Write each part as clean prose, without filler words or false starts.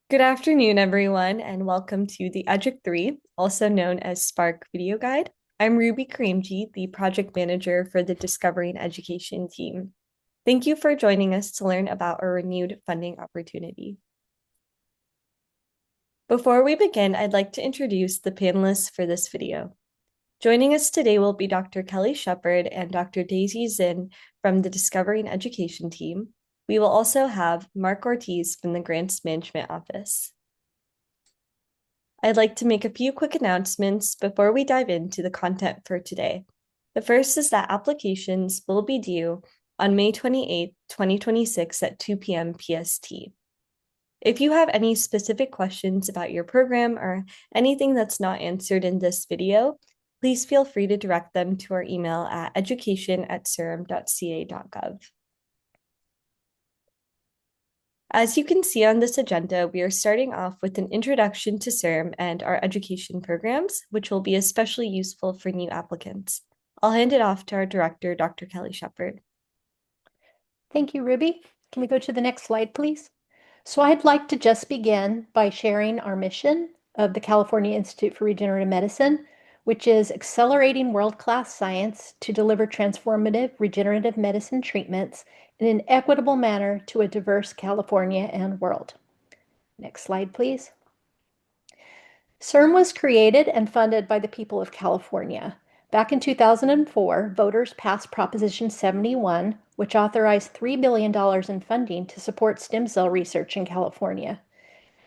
Good afternoon, everyone, and welcome to the EDUC3, also known as Spark Video Guide. I'm Ruby Karimji, the project manager for the Discovering Education team. Thank you for joining us to learn about a renewed funding opportunity. Before we begin, I'd like to introduce the panelists for this video. Joining us today will be Dr. Kelly Shepard and Dr. Daisy Zinn from the Discovering Education team. We will also have Mark Ortiz from the Grants Management Office. I'd like to make a few quick announcements before we dive into the content for today. The first is that applications will be due on May 28, 2026 at 2 p.m. PST. If you have any specific questions about your program or anything that's not answered in this video, please feel free to direct them to our email at education@cirm.ca.gov. As you can see on this agenda, we are starting off with an introduction to CIRM and our education programs, which will be especially useful for new applicants. I'll hand it off to our director, Dr. Kelly Shepard. Thank you, Ruby. Can we go to the next slide, please? So I'd like to just begin by sharing our mission of the California Institute for Regenerative Medicine, which is accelerating world-class science to deliver transformative regenerative medicine treatments in an equitable manner to a diverse California and world. Next slide, please. CIRM was created and funded by the people of California. Back in 2004, voters passed Proposition 71, which authorized $3 billion in funding to support stem cell research in California.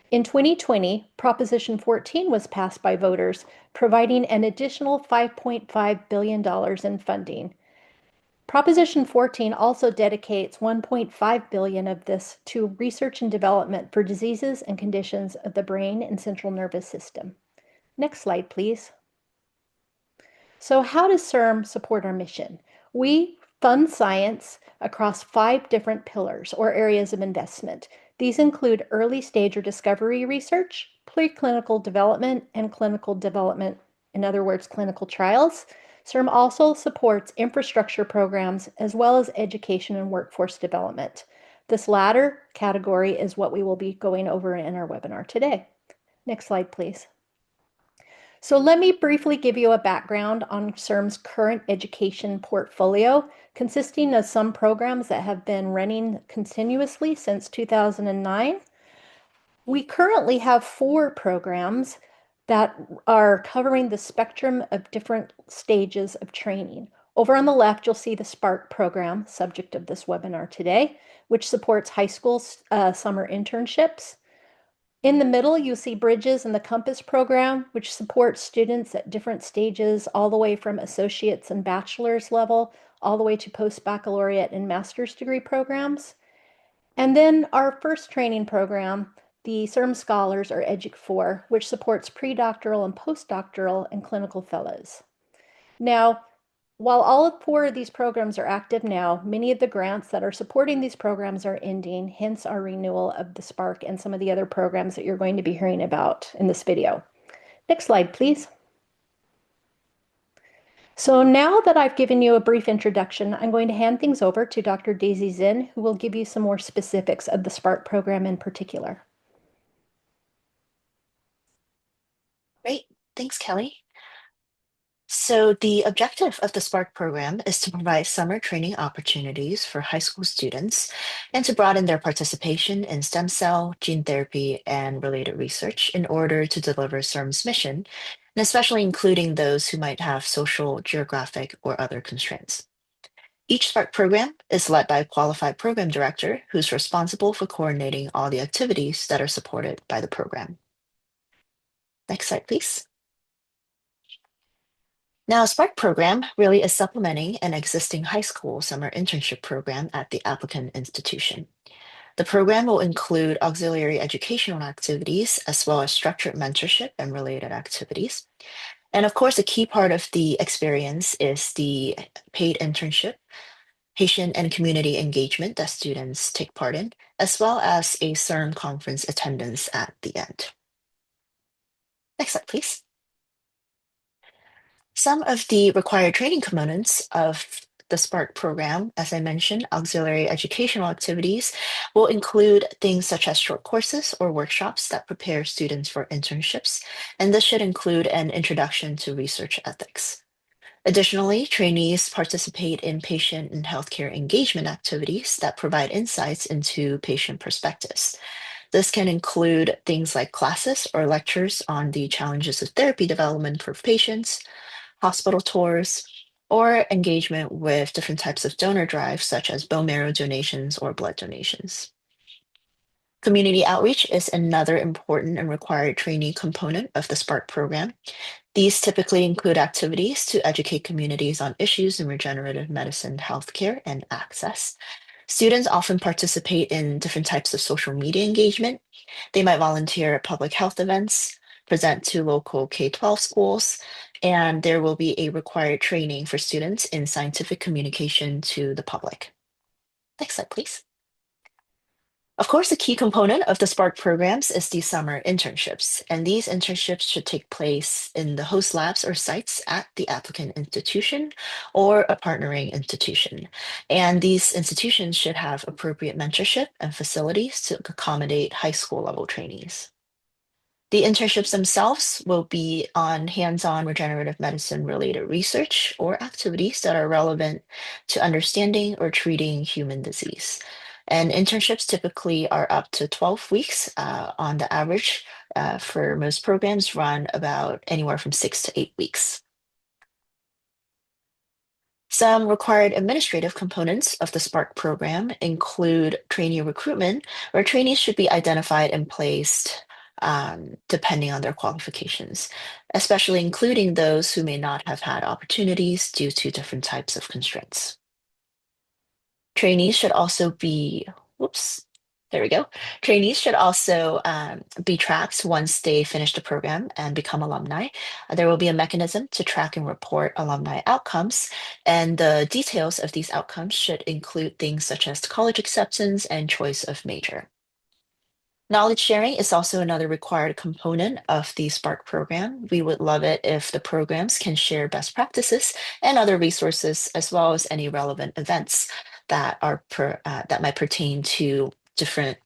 In 2020, Proposition 14 was passed by voters, providing an additional $5.5 billion in funding. Proposition 14 also dedicates $1.5 billion of this to research and development for diseases and conditions of the brain and central nervous system. Next slide, please. So how does CIRM support our mission? We fund science across 5 different pillars or areas of investment. These include early stage or discovery research, preclinical development, and clinical development, in other words, clinical trials. CIRM also supports infrastructure programs as well as education and workforce development. This latter category is what we will be going over in our webinar today. Next slide, please. So let me briefly give you a background on CIRM's current education portfolio, consisting of some programs that have been running continuously since 2009. We currently have 4 programs that are covering the spectrum of different stages of training. Over on the left, you'll see the Spark program, subject of this webinar today, which supports high school summer internships. In the middle, you see Bridges and the Compass program, which supports students at different stages, all the way from associate's and bachelor's level, all the way to post-baccalaureate and master's degree programs. And then our first training program, the CIRM Scholars, or EDUC3, which supports predoctoral and postdoctoral and clinical fellows. Now, while all 4 of these programs are active now, many of the grants that are supporting these programs are ending, hence our renewal of the Spark and some of the other programs that you're going to be hearing about in this video. Next slide, please. So now that I've given you a brief introduction, I'm going to hand things over to Dr. Daisy Zinn, who will give you some more specifics of the Spark program in particular. Great. Thanks, Kelly. So the objective of the Spark program is to provide summer training opportunities for high school students and to broaden their participation in stem cell, gene therapy, and related research in order to deliver CIRM's mission, and especially including those who might have social, geographic, or other constraints. Each Spark program is led by a qualified program director who's responsible for coordinating all the activities that are supported by the program. Next slide, please. Now, Spark program really is supplementing an existing high school summer internship program at the applicant institution. The program will include auxiliary educational activities as well as structured mentorship and related activities. And of course, a key part of the experience is the paid internship, patient and community engagement that students take part in, as well as a CIRM conference attendance at the end. Next slide, please. Some of the required training components of the Spark program, as I mentioned, auxiliary educational activities will include things such as short courses or workshops that prepare students for internships, and this should include an introduction to research ethics. Additionally, trainees participate in patient and healthcare engagement activities that provide insights into patient perspectives. This can include things like classes or lectures on the challenges of therapy development for patients, hospital tours, or engagement with different types of donor drives, such as bone marrow donations or blood donations. Community outreach is another important and required trainee component of the Spark program. These typically include activities to educate communities on issues in regenerative medicine, healthcare, and access. Students often participate in different types of social media engagement. They might volunteer at public health events, present to local K-12 schools, and there will be a required training for students in scientific communication to the public. Next slide, please. Of course, a key component of the Spark programs is the summer internships, and these internships should take place in the host labs or sites at the applicant institution or a partnering institution. And these institutions should have appropriate mentorship and facilities to accommodate high school level trainees. The internships themselves will be on hands-on regenerative medicine related research or activities that are relevant to understanding or treating human disease. And internships typically are up to 12 weeks on the average. For most programs, run about anywhere from 6 to 8 weeks. Some required administrative components of the Spark program include trainee recruitment, where trainees should be identified and placed depending on their qualifications, especially including those who may not have had opportunities due to different types of constraints. Trainees should also be, whoops, there we go. Trainees should also be tracked once they finish the program and become alumni. There will be a mechanism to track and report alumni outcomes, and the details of these outcomes should include things such as college acceptance and choice of major. Knowledge sharing is also another required component of the Spark program. We would love it if the programs can share best practices and other resources, as well as any relevant events that might pertain to different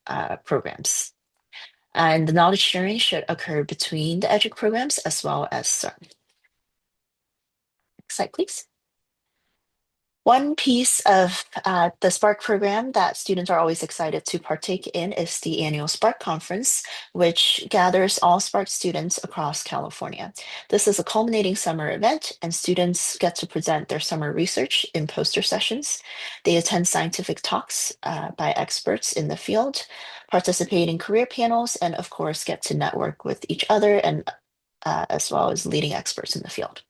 programs. And the knowledge sharing should occur between the EDUC programs as well as CIRM. Next slide, please. One piece of the Spark program that students are always excited to partake in is the annual Spark Conference, which gathers all Spark students across California. This is a culminating summer event, and students get to present their summer research in poster sessions. They attend scientific talks by experts in the field, participate in career panels, and of course, get to network with each other and as well as leading experts in the field.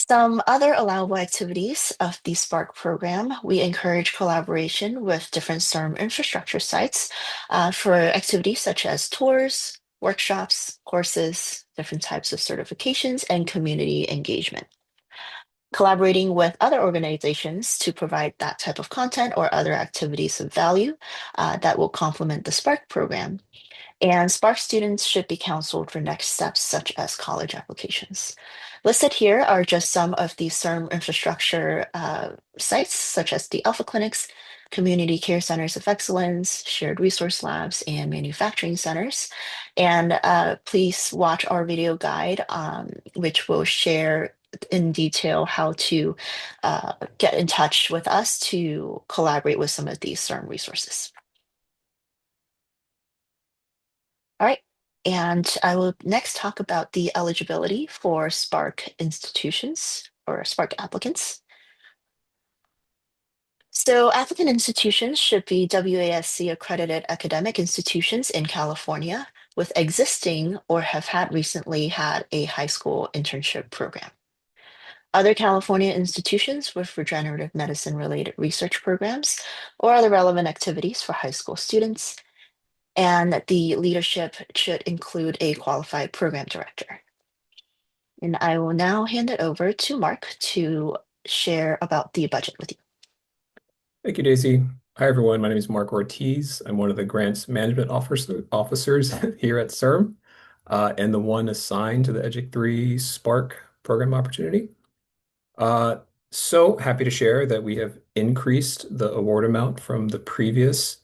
Some other allowable activities of the Spark program, we encourage collaboration with different CIRM infrastructure sites for activities such as tours, workshops, courses, different types of certifications, and community engagement. Collaborating with other organizations to provide that type of content or other activities of value that will complement the Spark program. And Spark students should be counseled for next steps, such as college applications. Listed here are just some of the CIRM infrastructure sites, such as the Alpha Clinics, Community Care Centers of Excellence, Shared Resource Labs, and Manufacturing Centers. And please watch our video guide, which will share in detail how to get in touch with us to collaborate with some of these CIRM resources. All right, and I will next talk about the eligibility for Spark institutions or Spark applicants. So applicant institutions should be WASC accredited academic institutions in California with existing or have had recently had a high school internship program. Other California institutions with regenerative medicine related research programs or other relevant activities for high school students, and the leadership should include a qualified program director. And I will now hand it over to Mark to share about the budget with you. Thank you, Daisy. Hi, everyone. My name is Mark Ortiz. I'm one of the grants management officers here at CIRM and the one assigned to the EDUC3 Spark program opportunity. So happy to share that we have increased the award amount from the previous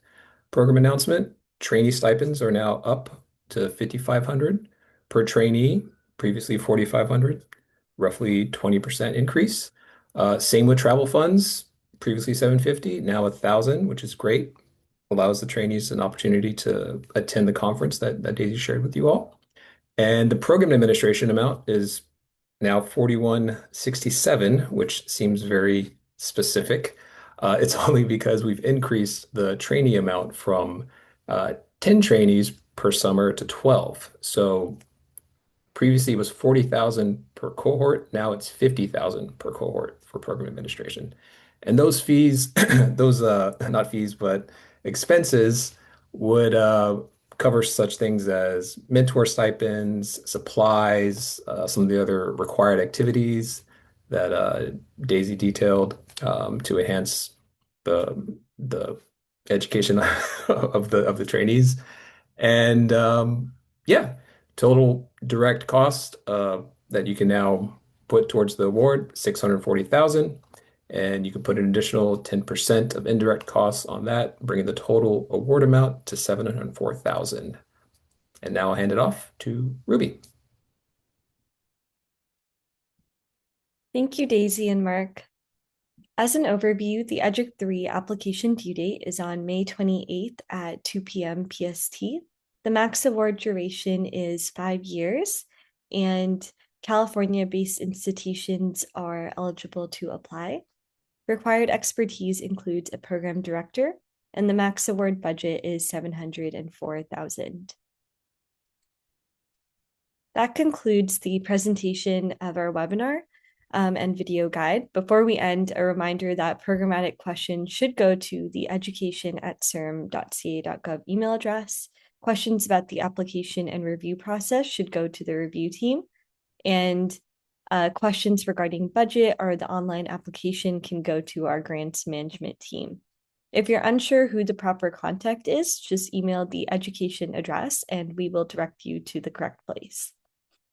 program announcement. Trainee stipends are now up to $5,500 per trainee, previously $4,500, roughly 20% increase. Same with travel funds, previously $750, now $1,000, which is great. Allows the trainees an opportunity to attend the conference that Daisy shared with you all. And the program administration amount is now 4167, which seems very specific. It's only because we've increased the trainee amount from 10 trainees per summer to 12. So previously it was 40,000 per cohort. Now it's 50,000 per cohort for program administration. And those fees, those not fees, but expenses would cover such things as mentor stipends, supplies, some of the other required activities that Daisy detailed to enhance the education of the trainees. And yeah, total direct cost that you can now put towards the award, 640,000. And you can put an additional 10% of indirect costs on that, bringing the total award amount to 704,000. And now I'll hand it off to Ruby. Thank you, Daisy and Mark. As an overview, the EDUC3 application due date is on May 28th at 2 p.m. PST. The max award duration is 5 years, and California-based institutions are eligible to apply. Required expertise includes a program director, and the max award budget is $704,000. That concludes the presentation of our webinar and video guide. Before we end, a reminder that programmatic questions should go to the education@cirm.ca.gov email address. Questions about the application and review process should go to the review team. And questions regarding budget or the online application can go to our grants management team. If you're unsure who the proper contact is, just email the education address and we will direct you to the correct place.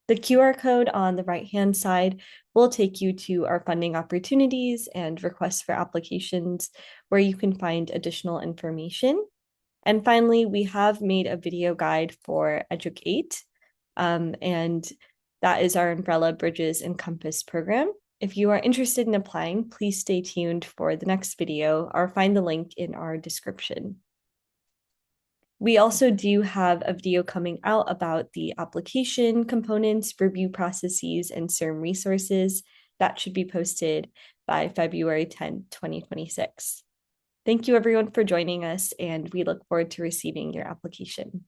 The QR code on the right-hand side will take you to our funding opportunities and requests for applications where you can find additional information. And finally, we have made a video guide for EDUC3, and that is our Umbrella Bridges and Compass program. If you are interested in applying, please stay tuned for the next video or find the link in our description. We also do have a video coming out about the application components, review processes, and CIRM resources that should be posted by February 10, 2026. Thank you everyone for joining us, and we look forward to receiving your application.